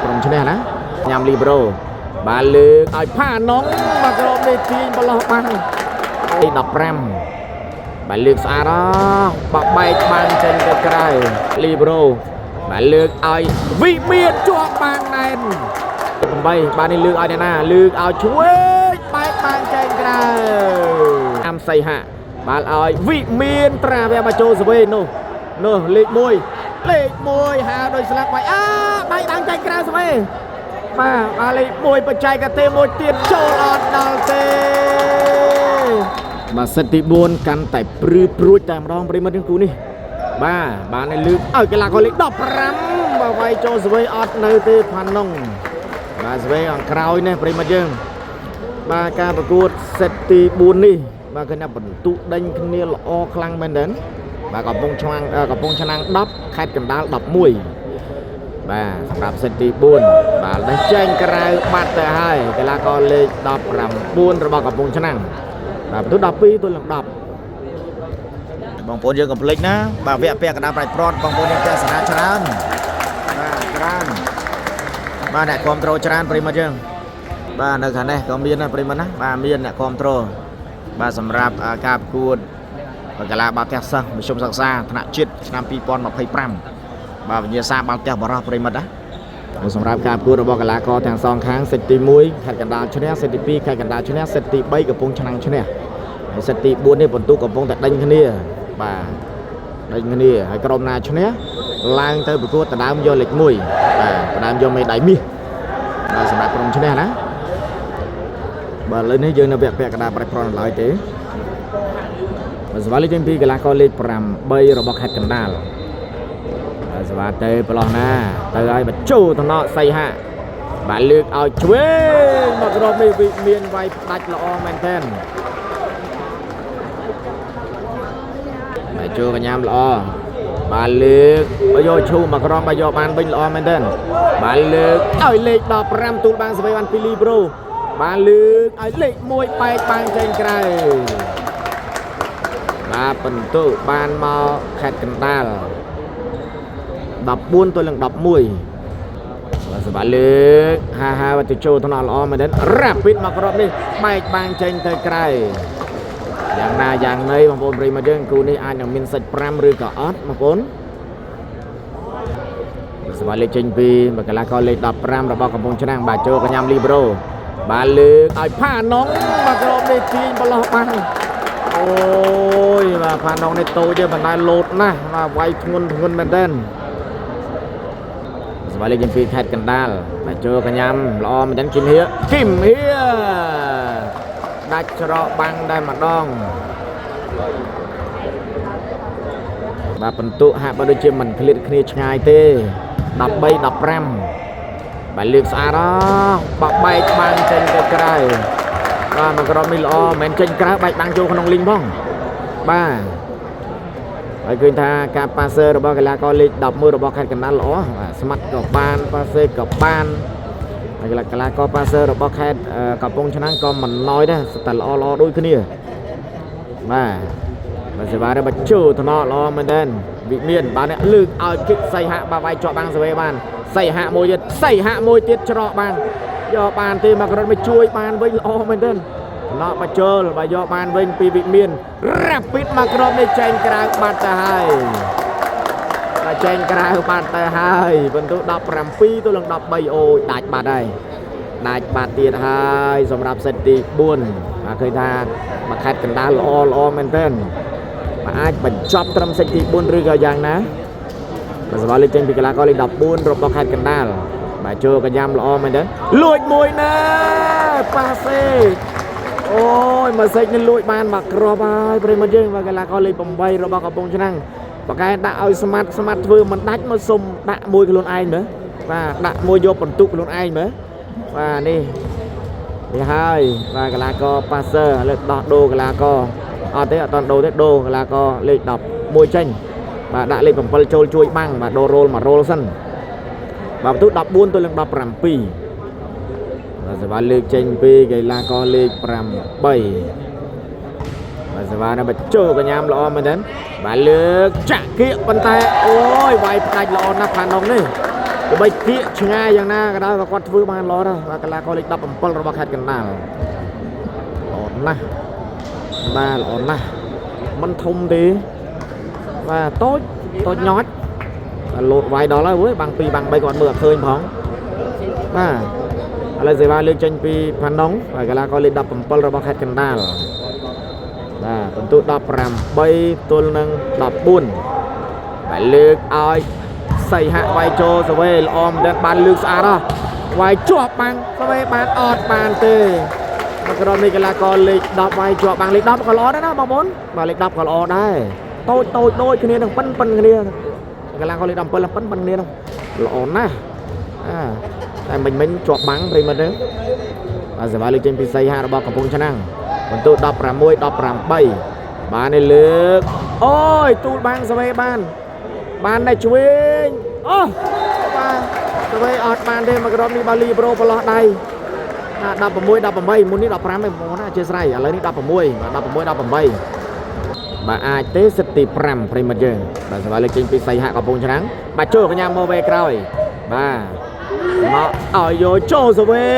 ក្រុមឈ្នះណាញ៉ាំលីប្រូបានលើកឲ្យផាណុងមកក្រុមនេះទាញបលោះបានទី15បានលើកស្អាតបាក់បែកបានចេញទៅក្រៅលីប្រូបានលើកឲ្យវិមានជាប់បានណែន8បាននេះលើកឲ្យអ្នកណាលើកឲ្យឆ្វេងបែកបានចេញក្រៅអាំសៃហាបានឲ្យវិមានត្រាវាមកចូលសវេនោះលេខ1ហៅដោយស្លាប់បាយបាយបានចេញក្រៅសវេបាទលេខ1បច្ចេកទេសមួយទៀតចូលអត់ដល់ទេបាទសិតទី4កាន់តែព្រឺព្រួចតែម្ដងប្រិមិត្តទាំងគូនេះបានឲ្យលើកឲ្យកីឡាករលេខ15បើវាយចូលសវេអត់នៅទេផាណុងបាទសវេអង្ក្រោយនេះប្រិមិត្តយើងបាទការប្រកួតសិតទី4នេះបាទគឺអ្នកបន្ទុដេញគ្នាល្អខ្លាំងមែនទេបាទកំពុងឆ្នាំង10ខេត្តកណ្ដាល11បាទសម្រាប់សិតទី4បាទនេះចេញក្រៅបាត់ទៅហើយកីឡាករលេខ19របស់កំពង់ឆ្នាំងបាទបន្ទុ12ទល់នឹង10បងប្អូនយើងកុំភ្លេចណាបាទវគ្គពាក់កណ្ដាលប្រៃប្រត់បងប្អូនយើងទស្សនាច្រើនបាទអ្នកគ្រប់ត្រូលច្រើនប្រិមិត្តយើងបាទនៅខាងនេះក៏មានដែរប្រិមិត្តណាបាទមានអ្នកគ្រប់ត្រូលបាទសម្រាប់ការប្រកួតកីឡាបាល់ទះសិស្សមធ្យមសិក្សាថ្នាក់ជាតិឆ្នាំ2025បាទវិញ្ញាសាបាល់ទះបរោះប្រិមិត្តណាសម្រាប់ការប្រកួតរបស់កីឡាករទាំងសងខាងសិតទី1ខេត្តកណ្ដាលឈ្នះសិតទី2ខេត្តកណ្ដាលឈ្នះសិតទី3កំពង់ឆ្នាំងឈ្នះហើយសិតទី4នេះបន្ទុកកំពុងតែដេញគ្នាបាទដេញគ្នាហើយក្រុមណាឈ្នះឡើងទៅប្រកួតដណ្ដើមយកលេខ1បាទដណ្ដើមយកមេដាយមាសបាទសម្រាប់ក្រុមឈ្នះណាបាទឥឡូវនេះយើងនៅវគ្គពាក់កណ្ដាលប្រៃប្រន់ឡើយទេបាទសវ៉ាលេខ2កីឡាករលេខ8របស់ខេត្តកណ្ដាលបាទសវ៉ាទេប្រឡោះណាទៅឲ្យបញ្ជូតំណក់សៃហាបាទលើកឲ្យឆ្វេងមកក្រុមនេះវិមានវាយផ្ដាច់ល្អមែនទែនបាទជួកញ្ញាំល្អបាទលើកយកឈូមកក្រុមបាទយកបានវិញល្អមែនទែនបាទលើកឲ្យលេខ15ទូលបានសវេបានពីលីប្រូបានលើកឲ្យលេខ1បែកបានចេញក្រៅបាទបន្ទុកបានមកខេត្តកណ្ដាល14ទល់នឹង11បាទសម្រាប់លើកហាទៅចូលថ្នាក់ល្អមែនទេរ៉ាពីតមកគ្រាប់នេះបែកបាំងចេញទៅក្រៅយ៉ាងណាយ៉ាងណីបងប្អូនប្រិយមិត្តយើងគូនេះអាចនឹងមានសិត5ឬក៏អត់បងប្អូនសម្រាប់លេខចេញពីកីឡាករលេខ15របស់កំពង់ឆ្នាំងបាទចូលកញ្ញាំលីប្រូបាទលើកឲ្យផាណុងមកគ្រាប់នេះទាញបលោះបានអូយបាទផាណុងនេះតូចទេបណ្ដាលោតណាស់បាទវាយធ្ងន់មែនទែនសម្រាប់លេខចេញពីខេត្តកណ្ដាលបាទចូលកញ្ញាំល្អមែនទែនគីមហៀដាច់ច្រកបាំងដែរម្ដងបាទបន្ទុកហាក់បើដូចជាមិនឃ្លាតគ្នាឆ្ងាយទេ13 15បាទលើកស្អាតបាក់បែកបាំងចេញទៅក្រៅបាទមកក្រុមនេះល្អមិនចេញក្រៅបែកបាំងចូលក្នុងលីងផងបាទហើយឃើញថាការប៉ាសឺរបស់កីឡាករលេខ11របស់ខេត្តកណ្ដាលល្អស្មាត់ក៏បានប៉ាសឺក៏បានហើយកីឡាករប៉ាសឺរបស់ខេត្តកំពង់ឆ្នាំងក៏មិនណយដែរតែល្អដូចគ្នាបាទសេវារបស់ជូថ្នល់ល្អមែនទែនវិមានបាទអ្នកលើកឲ្យគិតសៃហាបាទវាយជាប់បាំងសវេបានសៃហាមួយទៀតច្រកបាំងយកបានទេមកក្រុមមកជួយបានវិញល្អមែនទែនឡោបបញ្ចូលបើយកបានវិញពីវិមានរ៉ាពីតមកក្រុមនេះចេញក្រៅបាត់ទៅហើយចេញក្រៅបាត់ទៅហើយបន្ទុក17ទល់នឹង13អូយដាច់បាត់ហើយដាច់បាត់ទៀតហើយសម្រាប់សិតទី4បាទឃើញថាមកខេត្តកណ្ដាលល្អមែនទែនបាទអាចបញ្ចប់ត្រឹមសិតទី4ឬក៏យ៉ាងណាបាទសម្រាប់លេខចេញពីកីឡាករលេខ14របស់ខេត្តកណ្ដាលបាទចូលកញ្ញាំល្អមែនទែនលួចមួយណាប៉ាសេអូយមកសេចនេះលួចបានមកគ្រាប់ហើយប្រិមត្តយើងបាទកីឡាករលេខ8របស់កំពង់ឆ្នាំងបកែដាក់ឲ្យស្មាត់ធ្វើមិនដាច់មកសុំដាក់មួយខ្លួនឯងមើលបាទដាក់មួយយកបន្ទុកខ្លួនឯងមើលបាទនេះហើយបាទកីឡាករប៉ាសឺលើកដោះដូរកីឡាករអត់ទេអត់តដូរទេដូរកីឡាករលេខ11ចេញបាទដាក់លេខ7ចូលជួយបាំងបាទដូររ៉ូលមួយរ៉ូលសិនបាទបន្ទុក14ទល់នឹង17បាទសេវាលើកចេញពីកីឡាករលេខ8បាទសេវានៅបញ្ចូលកញ្ញាំល្អមែនទេបាទលើកចាក់គៀកប៉ុន្តែអូយវាយផ្ដាច់ល្អណាស់ផាណុងនេះ បីគៀកឆ្ងាយយ៉ាងណាក៏ដោយក៏គាត់ធ្វើបានល្អដែរបាទកីឡាករលេខ17របស់ខេត្តកណ្ដាលល្អណាស់បាទល្អណាស់មិនធំទេបាទតូចញាត់លោតវាយដល់ហើយវើបាំង2បាំង3គាត់មើលអត់ឃើញផងបាទឥឡូវសេវាលើកចេញពីផាណុងហើយកីឡាករលេខ17របស់ខេត្តកណ្ដាលបាទបន្ទុ18ទល់នឹង14បាទលើកឲ្យសៃហាក់វាយចូលសវេល្អមែនទែនបានលើកស្អាតហ៎វាយជាប់បាំងសវេបានអត់បានទេមកក្រុមនេះកីឡាករលេខ10វាយជាប់បាំងលេខ10ក៏ល្អដែរណាបងប្អូនបាទលេខ10ក៏ល្អដែរតូចដូចគ្នានឹងប៉ិនគ្នាកីឡាករលេខ17ប៉ិនគ្នានោះល្អណាស់តែមិញជាប់បាំងប្រិមត្តហ្នឹងបាទសេវាលើកចេញពីសៃហារបស់កំពង់ឆ្នាំងបន្ទុ16 18បានឲ្យលើកអូយទូលបាំងសវេបានតែឆ្វេងអូបាទសវេអត់បានទេមកក្រុមនេះបាលីប្រូប្រឡោះដៃ16 18មុននេះ15ឯងបងណាអធិស្ឋានឥឡូវនេះ16បាទ16 18បាទអាចទេសិតទី5ប្រិមត្តយើងបាទសេវាលើកចេញពីសៃហាកំពង់ឆ្នាំងបាទចូលកញ្ញាមកវេក្រោយបាទមកឲ្យយកចូលសវេ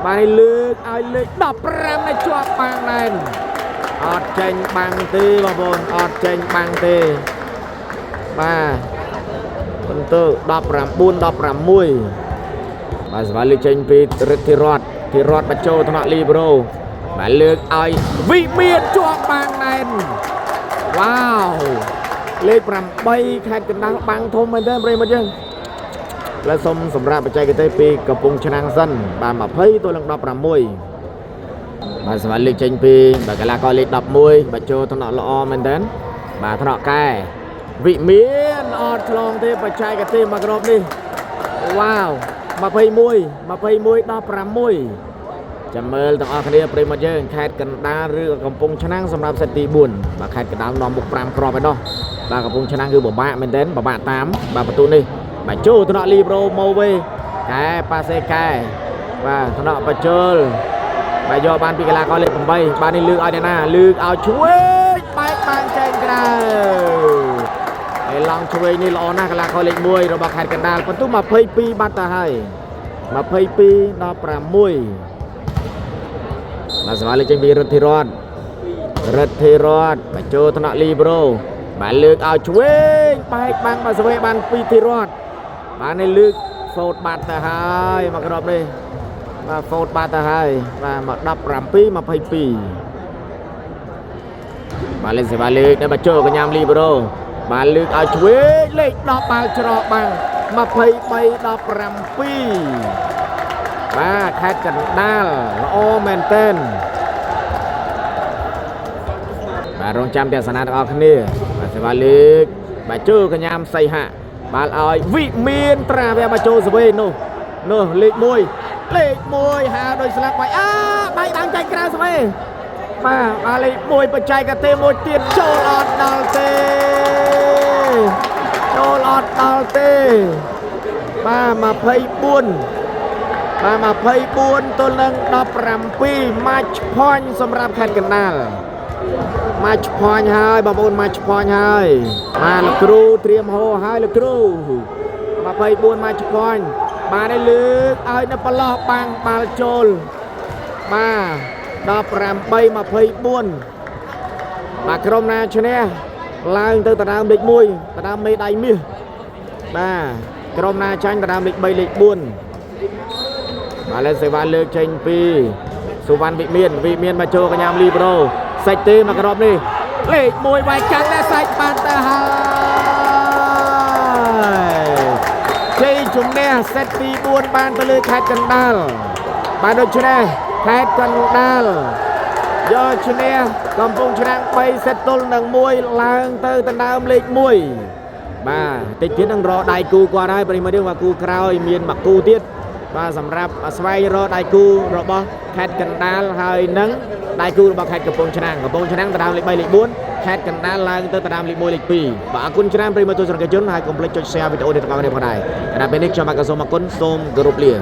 បានលើកឲ្យលេខ15នេះជាប់បាំងណែនអត់ចេញបាំងទេបងប្អូនអត់ចេញបាំងទេបាទបន្ទុ19 16បាទស្វាលើកចេញពីរិទ្ធិរតបច្ចោថ្នាក់លីប្រូបាទលើកឲ្យវិមានជាប់បាំងណែនវ៉ាវលេខ8ខេត្តកណ្ដាលបាំងធំមែនទែនប្រិមត្តយើងและសូមសម្រាប់បច្ចេកទេសពីកំពង់ឆ្នាំងសិនបាន20ទល់នឹង16បាទសម្រាប់លេខចេញពីបាទកីឡាករលេខ11បាទចូលថ្នាក់ល្អមែនទែនបាទថ្នាក់កែវិមានអត់ឆ្លងទេបច្ចេកទេសមកក្រុមនេះវ៉ាវ21 16ចាំមើលទាំងអស់គ្នាប្រិមត្តយើងខេត្តកណ្ដាលឬកំពង់ឆ្នាំងសម្រាប់សេតទី4បាទខេត្តកណ្ដាលនាំមុខ5គ្រាប់ឯណោះបាទកំពង់ឆ្នាំងគឺពិបាកមែនទែនពិបាកតាមបាទបន្ទូនេះបាទចូលថ្នាក់លីប្រូម៉ូវេកែប៉ាសេកែបាទថ្នាក់បច្ចុលបាទយកបានពីកីឡាករលេខ8បាទនេះលើកឲ្យអ្នកណាលើកឲ្យឆ្វេងបែកបាំងចេញក្រៅហើយឡងឆ្វេងនេះល្អណាស់កីឡាករលេខ1របស់ខេត្តកណ្ដាលបន្ទុ22បាត់ទៅហើយ22 16បាទស្វាលេខចេញពីរិទ្ធិរតបាទចូលថ្នាក់លីប្រូបាទលើកឲ្យឆ្វេងបែកបាំងបាទស្វេបានពីធីរតបានឲ្យលើកហ្វូតបាត់ទៅហើយមកក្រុមនេះបាទហ្វូតបាត់ទៅហើយបាទមក17 22បាទលេខសេវាលើកនៅបាទចូលកញ្ញាមលីប្រូបាទលើកឲ្យឆ្វេងលេខ10បាល់ច្រកបាំង23 17បាទខេត្តកណ្ដាលល្អមែនទែនបាទរងចាំទស្សនាទាំងអស់គ្នាបាទសេវាលើកបាទចូលកញ្ញាមសៃហាបាល់ឲ្យវិមានត្រាវាមកចូលសវេនោះលេខ1ហាដោយស្លាប់បាយបាយបាំងចាញ់ក្រៅសវេបាទលេខ1បច្ចេកទេសមួយទៀតចូលអត់ដល់ទេបាទ24ទល់នឹង17 match point សម្រាប់ខេត្តកណ្ដាលmatch point ហើយបងប្អូន match point ហើយបាទលោកគ្រូត្រៀមហោហើយលោកគ្រូ24 match point បាទឲ្យលើកឲ្យនៅប្រឡោះបាំងបាល់ចូលបាទ18 24បាទក្រុមណាឈ្នះឡើងទៅដណ្ដើមលេខ1ដណ្ដើមមេដៃមាសបាទក្រុមណាចាញ់ដណ្ដើមលេខ3លេខ4បាទលេខសេវាលើកចេញពីសុវណ្ណវិមានមកចូលកញ្ញាមលីប្រូសាច់ទេមកក្រុមនេះលេខ1វាយកាត់តែសាច់បាត់ទៅហើយជ័យជំនះសេតទី4បានទៅលើខេត្តកណ្ដាលបាទដូច្នេះខេត្តកណ្ដាលយកឈ្នះកំពង់ឆ្នាំង3សេតទល់នឹង1ឡើងទៅដណ្ដើមលេខ1បាទតិចទៀតនឹងរកដៃគូគាត់ហើយប្រិមត្តយើងមកគូក្រោយមានមកគូទៀតបាទសម្រាប់ស្វែងរកដៃគូរបស់ខេត្តកណ្ដាលហើយនឹងដៃគូរបស់ខេត្តកំពង់ឆ្នាំងដណ្ដើមលេខ3លេខ4ខេត្តកណ្ដាលឡើងទៅដណ្ដើមលេខ1លេខ2បាទអរគុណច្រើនប្រិមត្តទស្សនិកជនហើយកុំភ្លេចចុច share វីដេអូនេះទាំងអស់គ្នាផងដែរតែពេលនេះខ្ញុំបាទក៏សូមអរគុណសូមគោរពលា